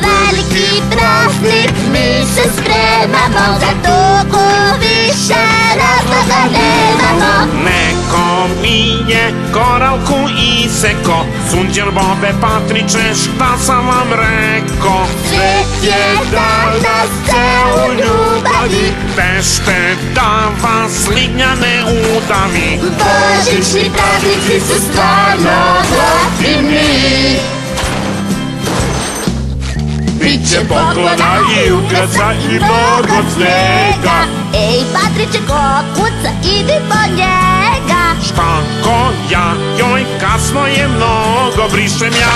veliki praznik mi se spremamo, za tugu više razloga nemamo. Neko mi je koralku iseko, Sunđer Bobe Patriče, šta sam vam reko? Svet je danas ceo ljubavi, Tešte da vas lignja ne udavi. božićni praznici su stvarno gotivni. Biće poklona i ukrasa i mnogo snega. Ej, Patriče, ko kuca, idi po njega. Šta ko ja, joj kasno je mnogo, brišem ja.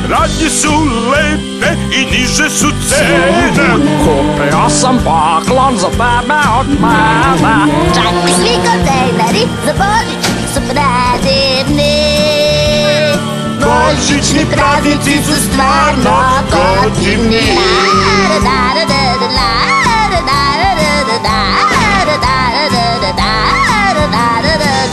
Radnje su lepe i niže su cene. Kupio sam poklon za tebe od mene. Čak i svi kontejneri za Božić su predivni. Božićni praznici su stvarno gotivni.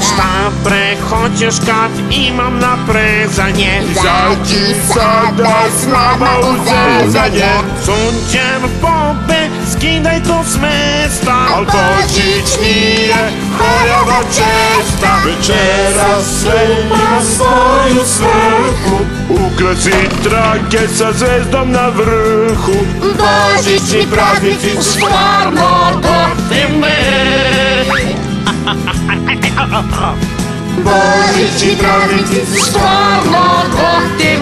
Šta pre hoćeš kad imam na prezanje? Izađi sada s nama u zezanje. Sunđer Bobe, skidaj to s mesta, al Božić nije pojava česta. Večera sve ima svoju svrhu, ukrasi trake sa zvezdom na vrhu. Božićni praznici su stvarno gotivni. Božićni praznici su stvarno gotivni.